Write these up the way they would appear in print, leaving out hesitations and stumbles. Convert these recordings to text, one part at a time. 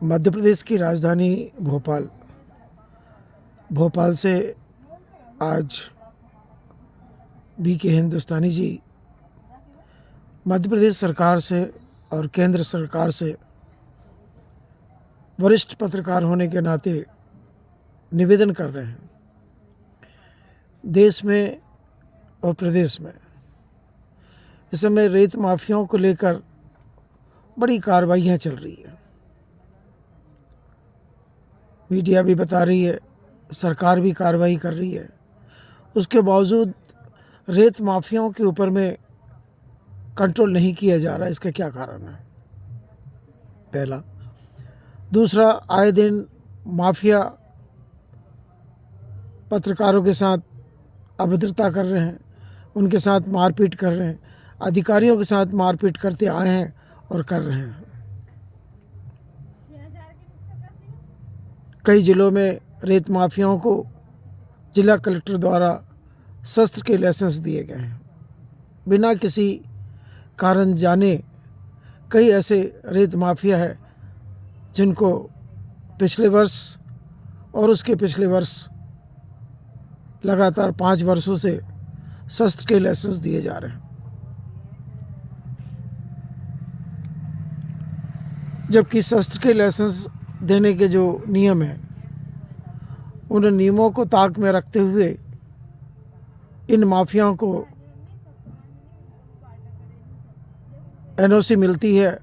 मध्य प्रदेश की राजधानी भोपाल से आज के हिंदुस्तानी जी मध्य प्रदेश सरकार से और केंद्र सरकार से वरिष्ठ पत्रकार होने के नाते निवेदन कर रहे हैं। देश में और प्रदेश में इस समय रेत माफियाओं को लेकर बड़ी कार्रवाइयाँ चल रही है। मीडिया भी बता रही है, सरकार भी कार्रवाई कर रही है। उसके बावजूद रेत माफियाओं के ऊपर में कंट्रोल नहीं किया जा रहा। इसका क्या कारण है? पहला। दूसरा, आए दिन माफिया पत्रकारों के साथ अभद्रता कर रहे हैं, उनके साथ मारपीट कर रहे हैं, अधिकारियों के साथ मारपीट करते आए हैं और कर रहे हैं। कई जिलों में रेत माफियाओं को जिला कलेक्टर द्वारा शस्त्र के लाइसेंस दिए गए हैं। बिना किसी कारण जाने कई ऐसे रेत माफिया है जिनको पिछले वर्ष और उसके पिछले वर्ष लगातार 5 वर्षों से शस्त्र के लाइसेंस दिए जा रहे हैं। जबकि शस्त्र के लाइसेंस देने के जो नियम हैं, उन नियमों को ताक में रखते हुए इन माफियाओं को एनओसी मिलती है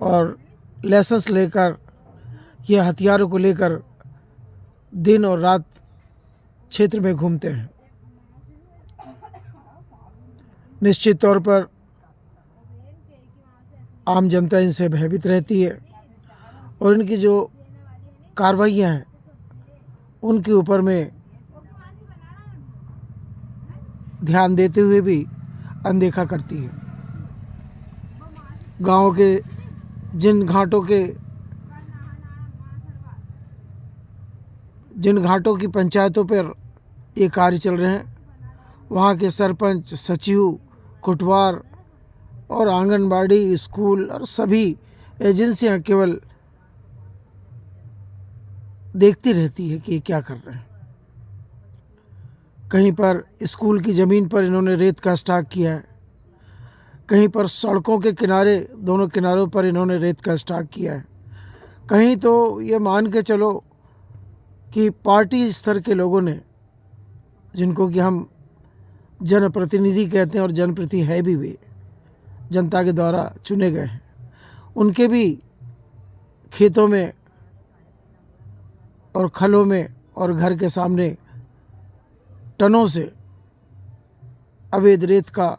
और लाइसेंस लेकर ये हथियारों को लेकर दिन और रात क्षेत्र में घूमते हैं। निश्चित तौर पर आम जनता इनसे भयभीत रहती है और इनकी जो कार्रवाइयाँ हैं उनके ऊपर में ध्यान देते हुए भी अनदेखा करती है। गांव के जिन घाटों की पंचायतों पर ये कार्य चल रहे हैं, वहाँ के सरपंच, सचिव, कोटवार और आंगनबाड़ी, स्कूल और सभी एजेंसियां केवल देखती रहती है कि ये क्या कर रहे हैं। कहीं पर स्कूल की ज़मीन पर इन्होंने रेत का स्टॉक किया है, कहीं पर सड़कों के किनारे, दोनों किनारों पर इन्होंने रेत का स्टॉक किया है। कहीं तो ये मान के चलो कि पार्टी स्तर के लोगों ने, जिनको कि हम जनप्रतिनिधि कहते हैं और जनप्रति है भी वे जनता के द्वारा चुने गए हैं, उनके भी खेतों में और खलों में और घर के सामने टनों से अवैध रेत का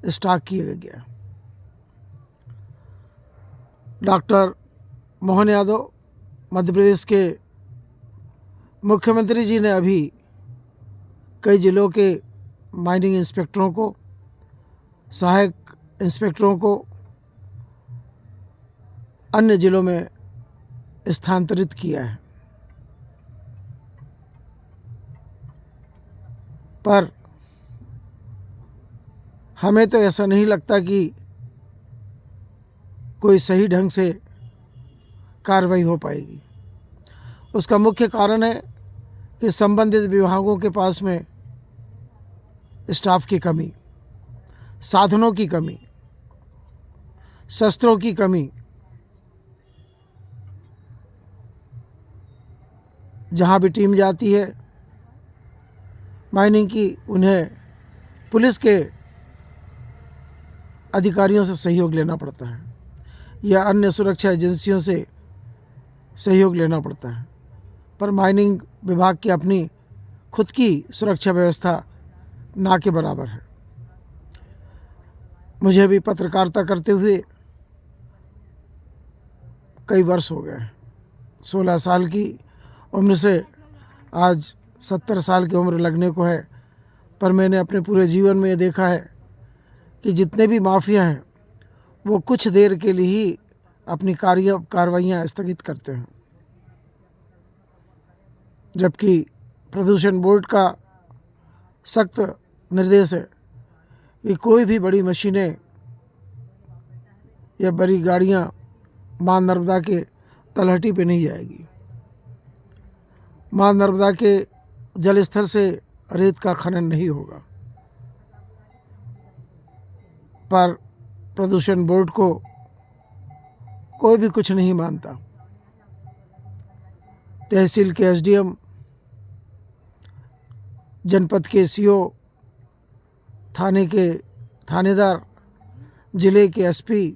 स्टॉक किया गया। डॉक्टर मोहन यादव, मध्य प्रदेश के मुख्यमंत्री जी ने अभी कई जिलों के माइनिंग इंस्पेक्टरों को, सहायक इंस्पेक्टरों को अन्य जिलों में स्थानांतरित किया है। पर हमें तो ऐसा नहीं लगता कि कोई सही ढंग से कार्रवाई हो पाएगी। उसका मुख्य कारण है कि संबंधित विभागों के पास में स्टाफ की कमी, साधनों की कमी, शस्त्रों की कमी। जहाँ भी टीम जाती है माइनिंग की, उन्हें पुलिस के अधिकारियों से सहयोग लेना पड़ता है या अन्य सुरक्षा एजेंसियों से सहयोग लेना पड़ता है। पर माइनिंग विभाग की अपनी खुद की सुरक्षा व्यवस्था ना के बराबर है। मुझे भी पत्रकारिता करते हुए कई वर्ष हो गए। 16 साल की उम्र से आज 70 साल की उम्र लगने को है, पर मैंने अपने पूरे जीवन में ये देखा है कि जितने भी माफिया हैं वो कुछ देर के लिए ही अपनी कार्रवाइयाँ स्थगित करते हैं। जबकि प्रदूषण बोर्ड का सख्त निर्देश है कि कोई भी बड़ी मशीनें या बड़ी गाड़ियाँ मां नर्मदा के तलहटी पे नहीं जाएगी। माँ नर्मदा के जल स्तर से रेत का खनन नहीं होगा। पर प्रदूषण बोर्ड को कोई भी कुछ नहीं मानता। तहसील के एसडीएम, जनपद के सीओ, थाने के थानेदार, ज़िले के एसपी,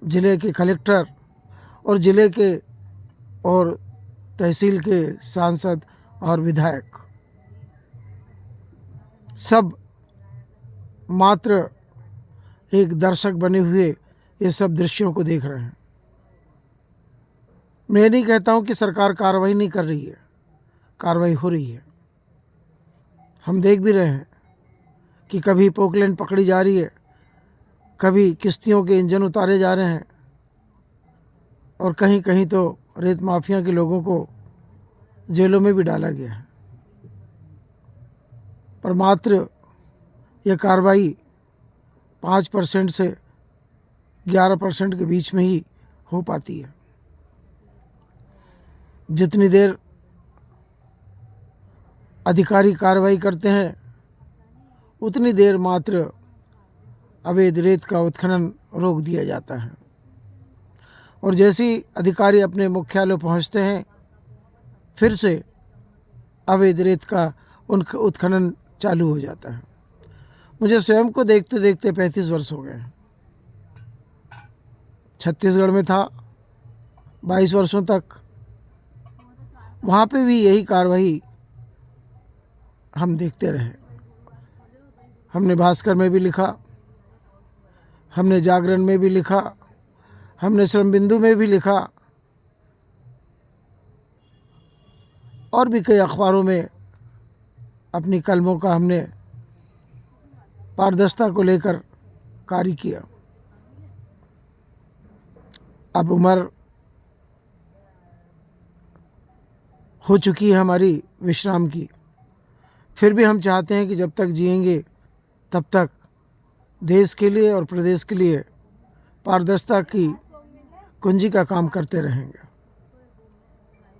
ज़िले के कलेक्टर और ज़िले के और तहसील के सांसद और विधायक सब मात्र एक दर्शक बने हुए ये सब दृश्यों को देख रहे हैं। मैं नहीं कहता हूँ कि सरकार कार्रवाई नहीं कर रही है, कार्रवाई हो रही है। हम देख भी रहे हैं कि कभी पोकलैंड पकड़ी जा रही है, कभी किश्तियों के इंजन उतारे जा रहे हैं और कहीं कहीं तो रेत माफिया के लोगों को जेलों में भी डाला गया है। पर मात्र यह कार्रवाई 5% से 11% के बीच में ही हो पाती है। जितनी देर अधिकारी कार्रवाई करते हैं उतनी देर मात्र अवैध रेत का उत्खनन रोक दिया जाता है और जैसे ही अधिकारी अपने मुख्यालय पहुंचते हैं फिर से अवैध रेत का उत्खनन चालू हो जाता है। मुझे स्वयं को देखते देखते 35 वर्ष हो गए हैं। छत्तीसगढ़ में था 22 वर्षों तक। वहाँ पे भी यही कार्रवाई हम देखते रहे। हमने भास्कर में भी लिखा, हमने जागरण में भी लिखा, हमने श्रम बिंदु में भी लिखा और भी कई अखबारों में अपनी कलमों का हमने पारदर्शिता को लेकर कार्य किया। अब उम्र हो चुकी है हमारी विश्राम की, फिर भी हम चाहते हैं कि जब तक जिएंगे तब तक देश के लिए और प्रदेश के लिए पारदर्शिता की कुंजी का काम करते रहेंगे।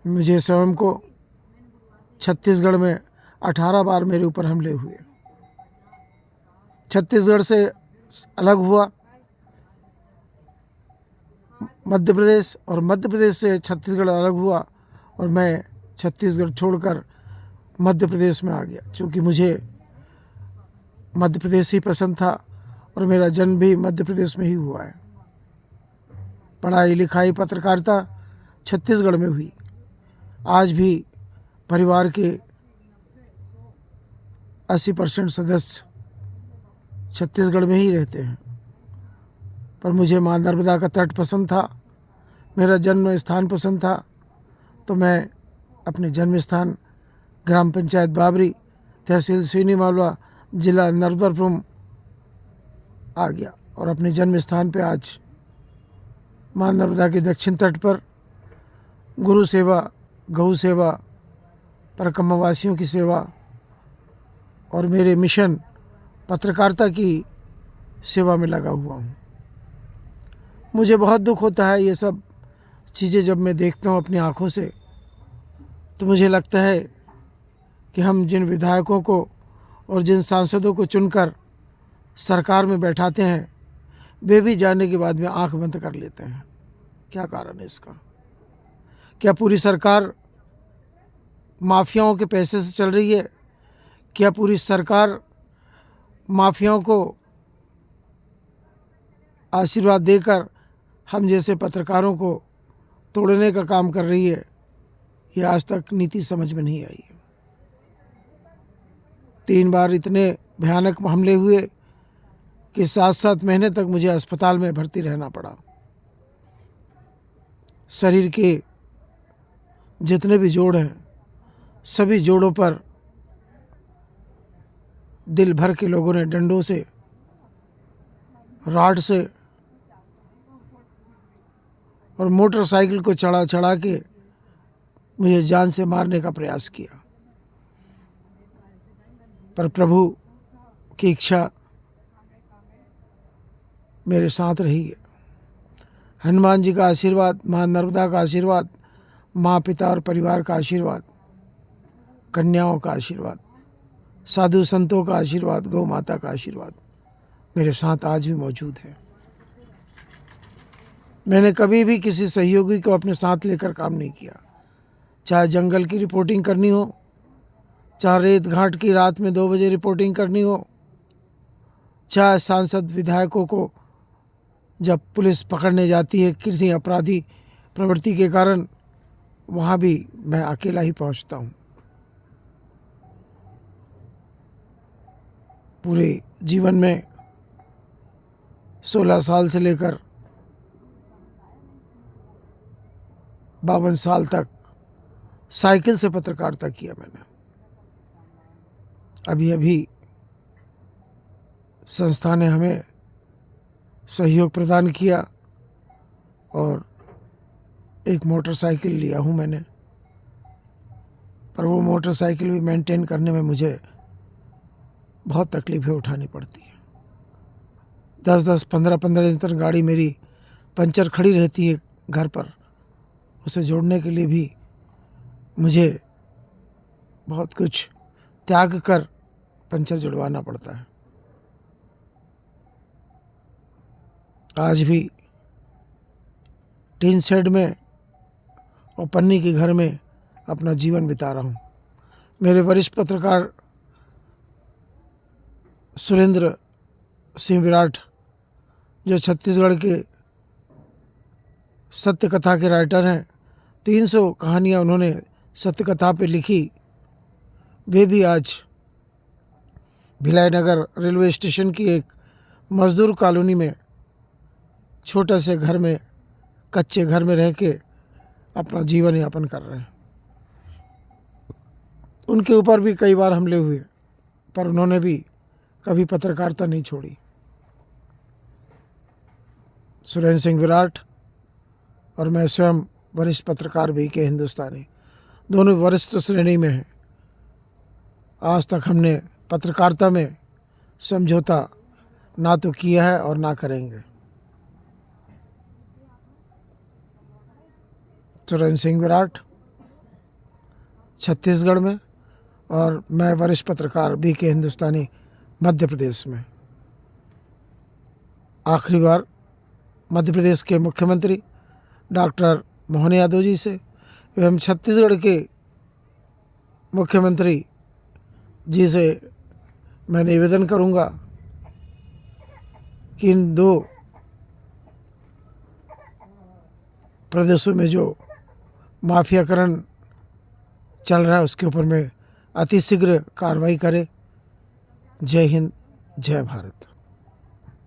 मुझे स्वयं को छत्तीसगढ़ में 18 बार मेरे ऊपर हमले हुए। छत्तीसगढ़ से अलग हुआ मध्य प्रदेश और मध्य प्रदेश से छत्तीसगढ़ अलग हुआ और मैं छत्तीसगढ़ छोड़कर मध्य प्रदेश में आ गया, क्योंकि मुझे मध्य प्रदेश ही पसंद था और मेरा जन्म भी मध्य प्रदेश में ही हुआ है। पढ़ाई लिखाई पत्रकारिता छत्तीसगढ़ में हुई। आज भी परिवार के 80% सदस्य छत्तीसगढ़ में ही रहते हैं। पर मुझे माँ नर्मदा का तट पसंद था, मेरा जन्म स्थान पसंद था, तो मैं अपने जन्म स्थान ग्राम पंचायत बाबरी, तहसील सीनी मालवा, जिला नर्मदापुरम आ गया और अपने जन्म स्थान पे आज माँ नर्मदा के दक्षिण तट पर गुरु सेवा, गौ सेवा, परकम्मावासियों की सेवा और मेरे मिशन पत्रकारिता की सेवा में लगा हुआ हूँ। मुझे बहुत दुख होता है ये सब चीज़ें जब मैं देखता हूँ अपनी आँखों से, तो मुझे लगता है कि हम जिन विधायकों को और जिन सांसदों को चुनकर सरकार में बैठाते हैं वे भी जाने के बाद में आंख बंद कर लेते हैं। क्या कारण है इसका? क्या पूरी सरकार माफियाओं के पैसे से चल रही है? क्या पूरी सरकार माफियाओं को आशीर्वाद देकर हम जैसे पत्रकारों को तोड़ने का काम कर रही है? ये आज तक नीति समझ में नहीं आई है। 3 बार इतने भयानक हमले हुए कि 7-7 महीने तक मुझे अस्पताल में भर्ती रहना पड़ा। शरीर के जितने भी जोड़ हैं सभी जोड़ों पर दिल भर के लोगों ने डंडों से, राड से और मोटरसाइकिल को चढ़ा चढ़ा के मुझे जान से मारने का प्रयास किया। पर प्रभु की इच्छा मेरे साथ रही है। हनुमान जी का आशीर्वाद, माँ नर्मदा का आशीर्वाद, माँ पिता और परिवार का आशीर्वाद, कन्याओं का आशीर्वाद, साधु संतों का आशीर्वाद, गौ माता का आशीर्वाद मेरे साथ आज भी मौजूद है। मैंने कभी भी किसी सहयोगी को अपने साथ लेकर काम नहीं किया, चाहे जंगल की रिपोर्टिंग करनी हो, चाहे रेत घाट की रात में 2 बजे रिपोर्टिंग करनी हो, चाहे सांसद विधायकों को जब पुलिस पकड़ने जाती है किसी अपराधी प्रवृत्ति के कारण, वहाँ भी मैं अकेला ही पहुँचता हूँ। पूरे जीवन में 16 साल से लेकर 52 साल तक साइकिल से पत्रकारिता किया मैंने। अभी संस्था ने हमें सहयोग प्रदान किया और एक मोटरसाइकिल लिया हूँ मैंने, पर वो मोटरसाइकिल भी मेंटेन करने में मुझे बहुत तकलीफ़ें उठानी पड़ती है। 10-10, 15-15 दिन तक गाड़ी मेरी पंचर खड़ी रहती है घर पर, उसे जोड़ने के लिए भी मुझे बहुत कुछ त्याग कर पंचर जुड़वाना पड़ता है। आज भी टीन शेड में और पन्नी के घर में अपना जीवन बिता रहा हूँ। मेरे वरिष्ठ पत्रकार सुरेंद्र सिंह विराट, जो छत्तीसगढ़ के सत्य कथा के राइटर हैं, 300 कहानियाँ उन्होंने सत्य कथा पे लिखी, वे भी आज भिलाई नगर रेलवे स्टेशन की एक मजदूर कॉलोनी में छोटे से घर में, कच्चे घर में रह के अपना जीवन यापन कर रहे हैं। उनके ऊपर भी कई बार हमले हुए, पर उन्होंने भी कभी पत्रकारिता नहीं छोड़ी। सुरेंद्र सिंह विराट और मैं स्वयं वरिष्ठ पत्रकार भी के हिंदुस्तानी, दोनों वरिष्ठ श्रेणी में हैं। आज तक हमने पत्रकारिता में समझौता ना तो किया है और ना करेंगे। सुरेंद्र सिंह विराट छत्तीसगढ़ में और मैं वरिष्ठ पत्रकार बी के हिंदुस्तानी मध्य प्रदेश में। आखिरी बार मध्य प्रदेश के मुख्यमंत्री डॉक्टर मोहन यादव जी से एवं छत्तीसगढ़ के मुख्यमंत्री जी से मैं निवेदन करूंगा कि इन 2 प्रदेशों में जो माफियाकरण चल रहा है उसके ऊपर में अतिशीघ्र कार्रवाई करे। जय हिंद, जय भारत।